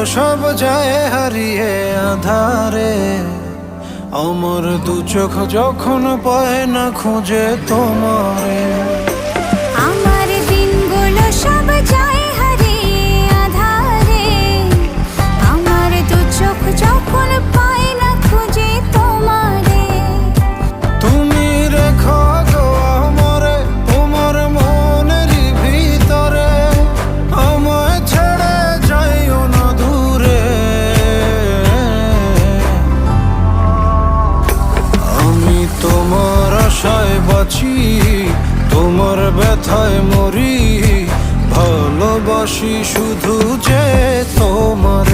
সব যায় হারিয়ে আধারে। আমার দু চোখ যখন পায় না খুঁজে তোমারে। আমার দিনগুলো সব যায় হারিয়ে আঁধারে। আমার দু চোখ যখন পায় না খুঁজে তোমারে। তুমি রেখো গো আমারে তোমার মনেরই ভিতরে, আমায় ছেড়ে যাইও না দূরে। আমি তোমার আশায় বাঁচি, তোমার ব্যথায় মরি, ভালোবাসি শুধু যে তোমার।